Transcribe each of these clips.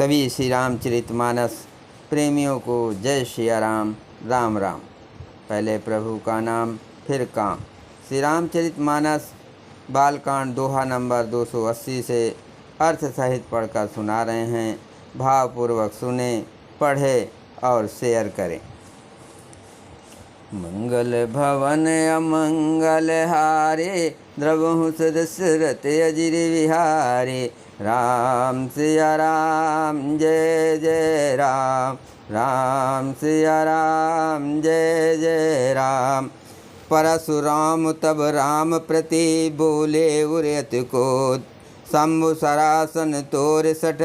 सभी श्री रामचरितमानस प्रेमियों को जय सिया राम। राम राम। पहले प्रभु का नाम फिर काम। श्री रामचरितमानस बालकांड दोहा नंबर 280 से अर्थ सहित पढ़कर सुना रहे हैं। भावपूर्वक सुने, पढ़े और शेयर करें। मंगल भवन अमंगल हारे, द्रवहु दशरथ अजिर विहारे। राम सिया राम जय जय राम, राम सिया राम जय जय राम। परशुराम तब राम प्रति बोले उरयत कोद, शंभु सरासन तोर सठ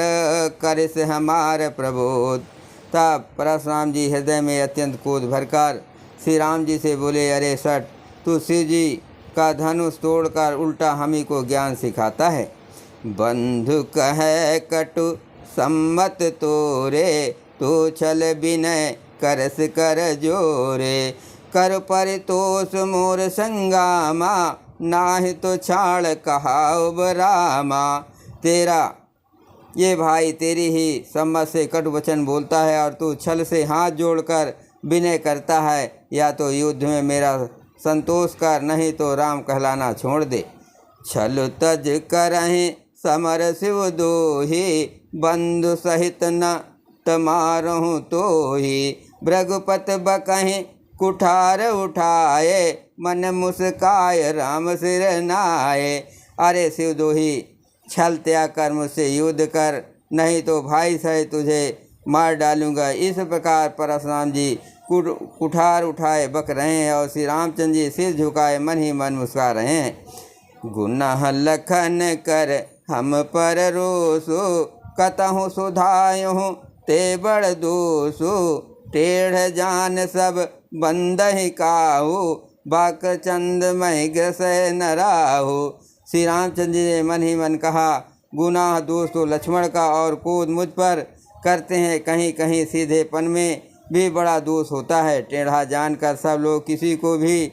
कर से हमार प्रबोध। तब परशुराम जी हृदय में अत्यंत क्रोध भरकर श्री राम जी से बोले, अरे सठ, तू शिव जी का धनुष तोड़कर उल्टा हमी को ज्ञान सिखाता है। बंधु कहे कटु सम्मत तोरे, तो छल विनय करस कर जोरे। कर परितोष मोर संगामा, नाहि तो छाड़ कहाव रामा। तेरा ये भाई तेरी ही सम्मत से कटु वचन बोलता है और तू छल से हाथ जोड़कर विनय करता है। या तो युद्ध में मेरा संतोष कर, नहीं तो राम कहलाना छोड़ दे। छल तज करहीं समर शिव दोही, बंधु सहित न तमारहूँ तोही। भृगुपत बकहीं कुठार उठाए, मन मुस्काय राम सिर नाये। अरे शिव दोही, छल त्याग कर मुझसे युद्ध कर, नहीं तो भाई सहित तुझे मार डालूंगा। इस प्रकार परशुराम जी कुठार उठाए बक रहे हैं और श्री रामचंद्र जी सिर झुकाए मन ही मन मुस्कुरा रहे हैं। गुनाह लखन कर हम पर रोसो, कतहु सुधायहु ते बड़ दोसो। टेढ़ जान सब बंदहि काहू, बाक चंद महि ग्रसय न राहु। श्री रामचंद्र जी ने मन ही मन कहा, गुनाह दोष तो लक्ष्मण का और क्रोध मुझ पर करते हैं। कहीं कहीं सीधेपन में भी बड़ा दोष होता है। टेढ़ा जानकर सब लोग किसी को भी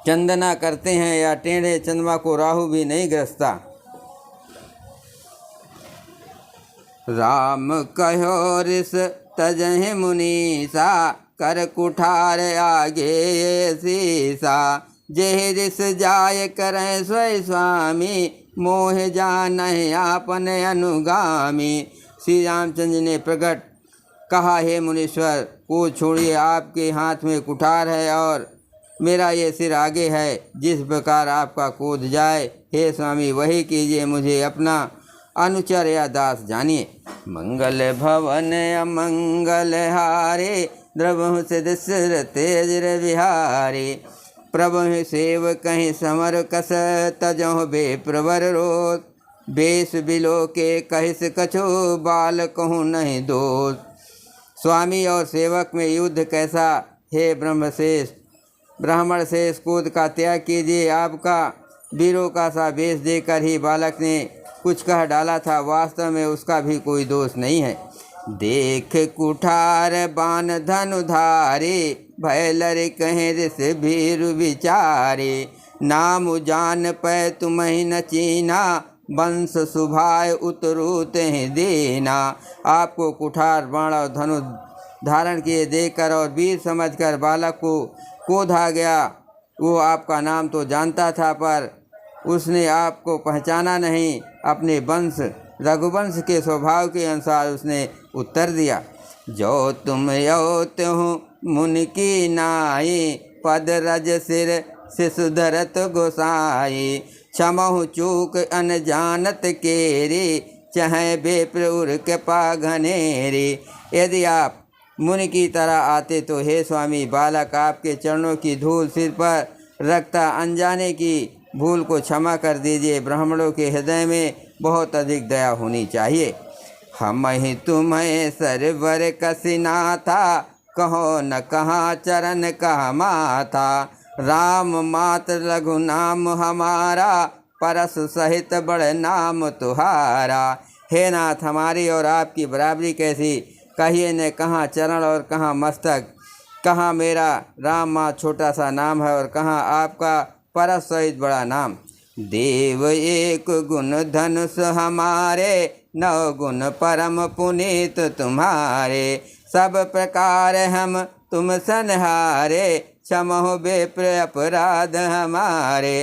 चंदना करते हैं, या टेढ़े चंद्रमा को राहु भी नहीं ग्रसता। राम कहो रिस तजहि मुनीसा, कर कुठार आगे सीसा। जेहि रिस जाय करें स्वय स्वामी, मोह जानहि आपन अनुगामी। श्री रामचंद्र ने प्रकट कहा, हे मुनीश्वर, को छोड़िए, आपके हाथ में कुठार है और मेरा ये सिर आगे है। जिस प्रकार आपका क्रोध जाए, हे स्वामी, वही कीजिए, मुझे अपना अनुचर या दास जानिए। मंगल भवन अमंगल हारे, द्रवहु दशरथ अजिर विहारे। प्रभु सेव कहीं समर कस, तजहु बेप्रवर रोत। बेस बिलो के कहिस कछो, बाल कहूँ नहीं दोष। स्वामी और सेवक में युद्ध कैसा, हे ब्राह्मण शेष क्रोध का त्याग कीजिए। आपका वीरों का सा वेश देकर ही बालक ने कुछ कह डाला था, वास्तव में उसका भी कोई दोष नहीं है। देख कुठार बान धनुधारे, भय लरे कहें रिस भीरु विचारे। नाम जान पै तुम्हि न चीना, वंश सुभाय उतरू तेहि देना। आपको कुठार बाण और धनुष धारण किए देखकर और वीर समझकर बालक को क्रोध आ गया। वो आपका नाम तो जानता था, पर उसने आपको पहचाना नहीं। अपने वंश रघुवंश के स्वभाव के अनुसार उसने उत्तर दिया। जो तुम यो त्यों मुनि की नाई, पद रज सिर शिशु धरत गोसाई। क्षमहु चूक अनजानत केरी, चाहे बेप्रउर के पाघनेरी। यदि आप मुनि की तरह आते तो हे स्वामी, बालक आपके चरणों की धूल सिर पर रखता। अनजाने की भूल को क्षमा कर दीजिए। ब्राह्मणों के हृदय में बहुत अधिक दया होनी चाहिए। हम ही तुम्हें सरवर कसिना था, कहो न कहाँ चरण कहाँ माथा। राम मात्र लघु नाम हमारा, परस सहित बड़ नाम तुम्हारा। हे नाथ, हमारी और आपकी बराबरी कैसी, कहिए न कहाँ चरण और कहाँ मस्तक। कहाँ मेरा राम माँ छोटा सा नाम है और कहाँ आपका परस सहित बड़ा नाम। देव एक गुण धनुष हमारे, नौ गुण परम पुनीत तुम्हारे, सब प्रकार हम तुम सनहारे, क्षमहो विप्र अपराध हमारे।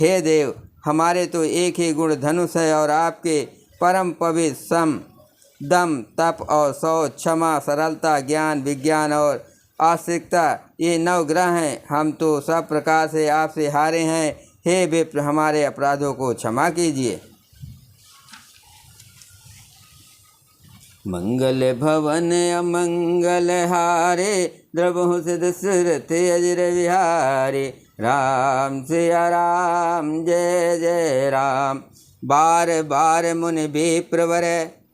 हे देव, हमारे तो एक ही गुण धनुष है और आपके परम पवित्र सम, दम, तप और शौच, क्षमा, सरलता, ज्ञान, विज्ञान और आस्तिकता, ये 9 ग्रह हैं। हम तो सब प्रकार से आपसे हारे हैं। हे विप्र, हमारे अपराधों को क्षमा कीजिए। मंगल भवन अमंगल हारे, द्रवहु सिद्ध दशरथ अजर विहारे, राम सिया राम जय जय राम। बार बार मुनि विप्रवर,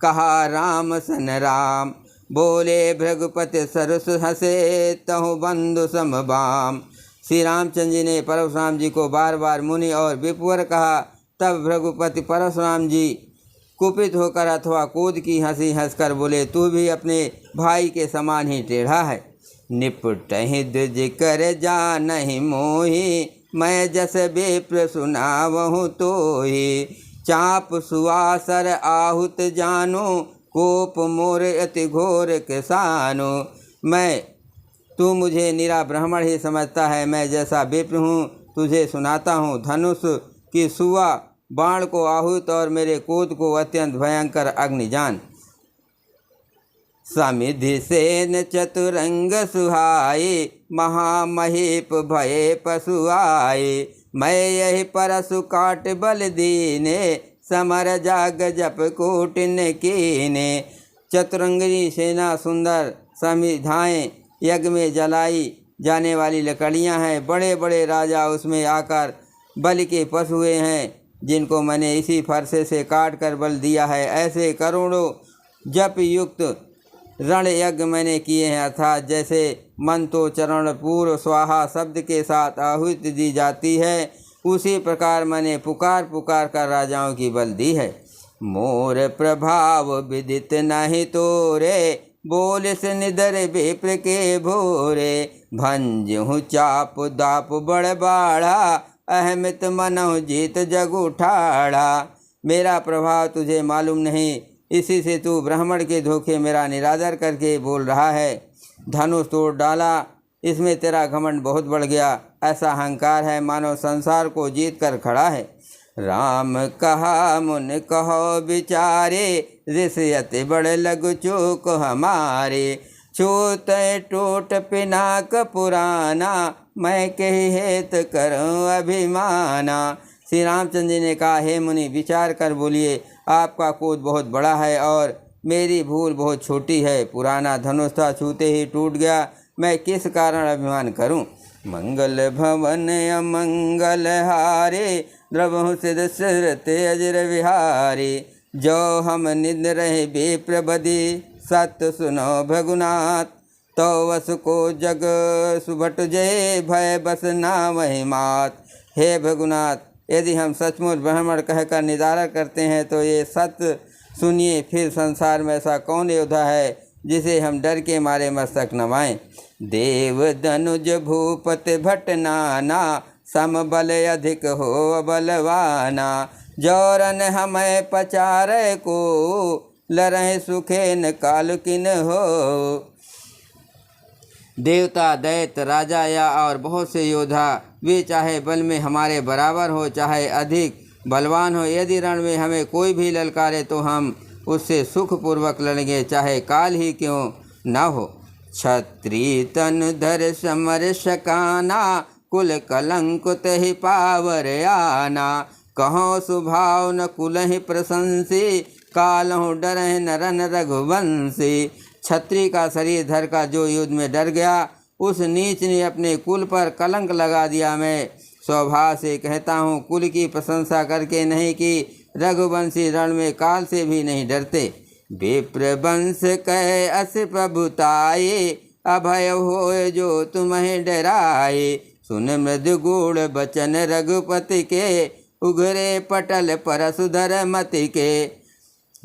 कहा राम सन राम, बोले भृगुपति सरस हंसे, तहु बंधु समबाम। श्री रामचंद्र जी ने परशुराम जी को बार बार मुनि और विप्रवर कहा। तब भृगुपति परशुराम जी कुपित होकर अथवा क्रोध की हंसी हंसकर बोले, तू भी अपने भाई के समान ही टेढ़ा है। निपटहि द्विज कर जानहि मोहि, मैं जस विप्र सुनावहु तोहि, चाप सुवासर आहुत जानो, कोप मोर अति घोर किसानो। तू मुझे निरा ब्राह्मण ही समझता है। मैं जैसा विप्र हूँ तुझे सुनाता हूँ। धनुष की सुवा बाण को आहूत और मेरे क्रोध को अत्यंत भयंकर अग्नि जान। समिधि सेन चतुरंग सुहाए, महामहीप भये पशु आए, मैं यही परशु काट बल दीने, समर जाग जप कोटिन कीने। चतुरंगी सेना सुंदर समिधाएँ यज्ञ में जलाई जाने वाली लकड़ियाँ हैं। बड़े बड़े राजा उसमें आकर बलि के पशु हुए हैं, जिनको मैंने इसी फरसे से काट कर बल दिया है। ऐसे करोड़ों जप युक्त रण यज्ञ मैंने किए हैं, अर्थात जैसे मंतो चरण पूर्व स्वाहा शब्द के साथ आहुति दी जाती है, उसी प्रकार मैंने पुकार पुकार कर राजाओं की बल दी है। मोर प्रभाव विदित नहीं तोरे, बोल से निधर विप्र के भोरे, भंजहु चाप दाप बड़ बाढ़ा, अहमित मनो जीत जग उठाड़ा। मेरा प्रभाव तुझे मालूम नहीं, इसी से तू ब्राह्मण के धोखे मेरा निरादर करके बोल रहा है। धनुष तोड़ डाला, इसमें तेरा घमंड बहुत बढ़ गया। ऐसा अहंकार है मानो संसार को जीत कर खड़ा है। राम कहा मुन कहो विचारे, ऋषि अति बड़ लघु चूक हमारे, छूत टूट पिनाक पुराना, मैं कही हेत करूँ अभिमाना। श्री रामचंद्र जी ने कहा, हे मुनि विचार कर बोलिए, आपका क्रोध बहुत बड़ा है और मेरी भूल बहुत छोटी है। पुराना धनुष था, छूते ही टूट गया, मैं किस कारण अभिमान करूं। मंगल भवन अमंगल हारे, द्रवहु सिद्ध दशरथ अजर विहारे, जो हम निंद रहे विप्र बदी, सत्य सुनो भगुनाथ, तो वस को जग सुभट जय, भय बस ना वही मात। हे भगुनाथ, यदि हम सचमुच ब्राह्मण कहकर निदारा करते हैं तो ये सत्य सुनिए, फिर संसार में ऐसा कौन योद्धा है जिसे हम डर के मारे मस्तक नवाएं। देव धनुज भूपति भट नाना, सम बल अधिक हो बलवाना, जौरन हमें पचारे को, लरह सुखेन काल किन हो। देवता, दैत्य, राजा या और बहुत से योद्धा, वे चाहे बल में हमारे बराबर हो चाहे अधिक बलवान हो, यदि रण में हमें कोई भी ललकारे तो हम उससे सुखपूर्वक लड़ेंगे, चाहे काल ही क्यों न हो। क्षत्रिय तन धर समर सकाना, कुल कलंकुत ही पावर आना, कहो सुभाव न कुल ही प्रशंसी, कालहु डरह नरन रघुवंशी। क्षत्रिय का शरीर धर का जो युद्ध में डर गया, उस नीच ने अपने कुल पर कलंक लगा दिया। मैं स्वभाव से कहता हूँ, कुल की प्रशंसा करके नहीं कि रघुवंशी रण में काल से भी नहीं डरते। विप्र वंश कह अस प्रभुताये, अभय होय जो तुम्हें डराए, सुन मृदु गूढ़ बचन रघुपति के, उघरे पटल परसुधर मति के।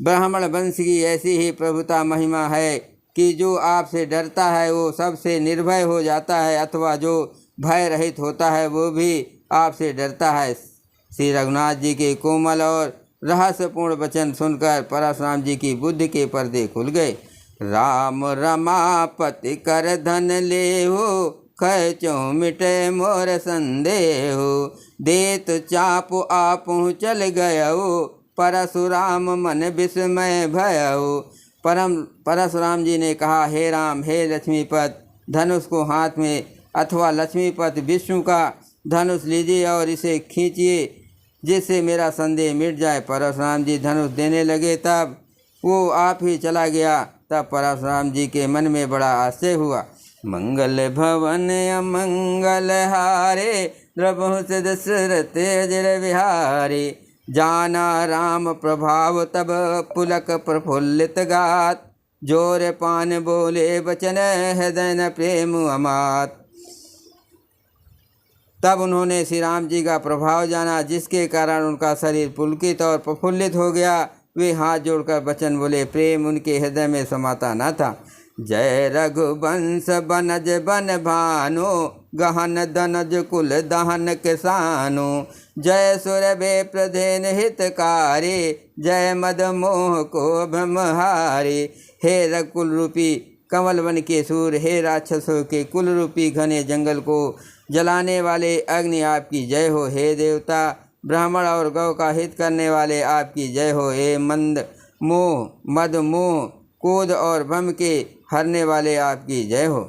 ब्राह्मण वंश की ऐसी ही प्रभुता महिमा है कि जो आपसे डरता है वो सबसे निर्भय हो जाता है, अथवा जो भय रहित होता है वो भी आपसे डरता है। श्री रघुनाथ जी के कोमल और रहस्यपूर्ण वचन सुनकर परशुराम जी की बुद्धि के पर्दे खुल गए। राम रमापति कर धन लेहु, खैचो मिटे मोर संदेहु। देत चाप आपहु चल गयउ, परशुराम मन विस्मय भयउ। परशुराम जी ने कहा, हे राम, हे लक्ष्मीपत, धनुष को हाथ में अथवा लक्ष्मीपत विष्णु का धनुष लीजिए और इसे खींचिए जिससे मेरा संदेह मिट जाए। परशुराम जी धनुष देने लगे, तब वो आप ही चला गया। तब परशुराम जी के मन में बड़ा आश्चर्य हुआ। मंगल भवन अमंगल हारे, द्रवहु से दशरथ अजर विहारी। जाना राम प्रभाव तब पुलक प्रफुल्लित गात, जोर पान बोले वचन हृदय न प्रेम अमात। तब उन्होंने श्री राम जी का प्रभाव जाना, जिसके कारण उनका शरीर पुलकित और प्रफुल्लित हो गया। वे हाथ जोड़कर वचन बोले, प्रेम उनके हृदय में समाता न था। जय रघुवंश बनज बन भानु, गहन दनज कुल दहन किसानु। जय सुरभि प्रधेन हितकारी, जय मद मोह को ब्रह्महारी। हे रघुकुल रूपी कमल वन के सूर, हे राक्षसों के कुल रूपी घने जंगल को जलाने वाले अग्नि, आपकी जय हो। हे देवता ब्राह्मण और गौ का हित करने वाले, आपकी जय हो। हे मंद मोह मद मोह क्रोध और भ्रम के हरने वाले, आपकी जय हो।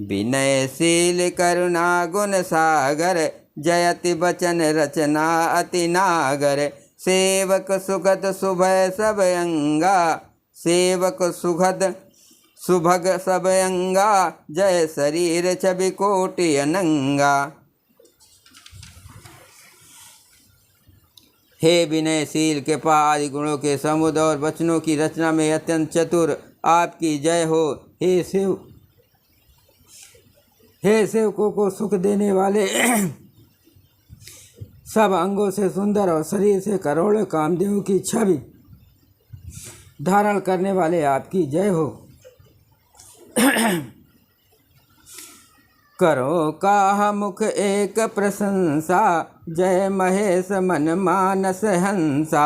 विनयशील करुणा गुण सागर, जयति बचन रचना अति नागर। सेवक सुगत सुभय सब अंगा, सेवक सुगत सुभग सब अंगा। जय शरीर छवि कोटि अनंगा। हे विनयशील कृपा आदि गुणों के समुद्र और वचनों की रचना में अत्यंत चतुर, आपकी जय हो। हे शिव, हे सेवकों को सुख देने वाले, सब अंगों से सुंदर और शरीर से करोड़ों कामदेव की छवि धारण करने वाले, आपकी जय हो। करो काह मुख एक प्रशंसा, जय महेश मन मानस हंसा।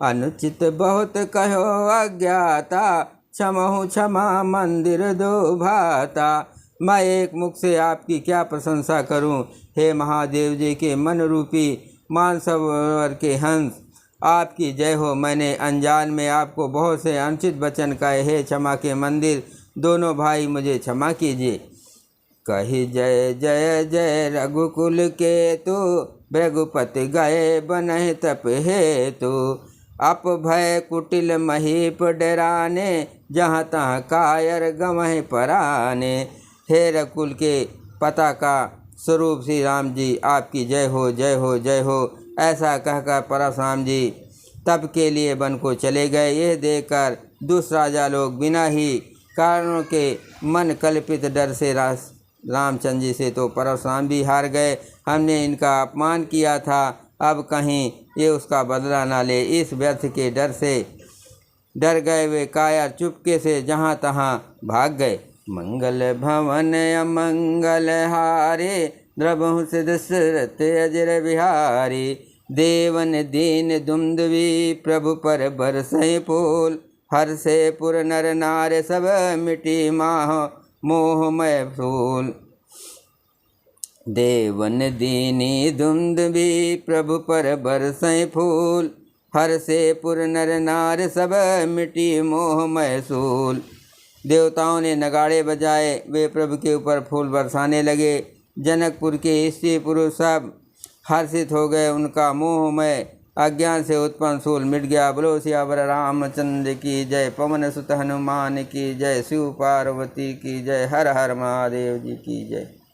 अनुचित बहुत कहो अज्ञाता, क्षमहु क्षमा मंदिर दो भाता। मैं एक मुख से आपकी क्या प्रशंसा करूं। हे महादेव जी के मन रूपी मानसरोवर के हंस, आपकी जय हो। मैंने अनजान में आपको बहुत से अनुचित वचन कहे। हे क्षमा के मंदिर दोनों भाई, मुझे क्षमा कीजिए। कही जय जय जय रघुकुल के तू, भृगुपति गए बनहि तप हेतु। अप भय कुटिल महीप डराने, जहाँ तहाँ कायर गमहि पराने। हे रघुकुल के पता का स्वरूप श्री राम जी, आपकी जय हो, जय हो, जय हो। ऐसा कहकर परशुराम जी तप के लिए वन को चले गए। यह देखकर दुष्ट राजा लोग बिना ही कारणों के मन कल्पित डर से रामचंद्र जी से तो परशुराम भी हार गए। हमने इनका अपमान किया था, अब कहीं ये उसका बदला ना ले, इस व्यर्थ के डर से डर गए वे कायर चुपके से जहाँ तहाँ भाग गए। मंगल भवन अमंगल हारे, द्रवहु से दशरथ अजर विहारी। देवन दीन दुमदुभी, प्रभु पर बरसै फूल। हर्षे पुर नर नार, सब मिटी माह मोहमय फूल। देवन दीनी दुमदुभी, प्रभु पर बरसै फूल। हर्षे पुर नर नार, सब मिटी मोहमय सूल। देवताओं ने नगाड़े बजाए, वे प्रभु के ऊपर फूल बरसाने लगे। जनकपुर के स्त्री पुरुष सब हर्षित हो गए, उनका मोहमय अज्ञान से उत्पन्न सूल मिट गया। बोलो सियावर रामचंद्र की जय, पवन सुत हनुमान की जय, शिव पार्वती की जय, हर हर महादेव जी की जय।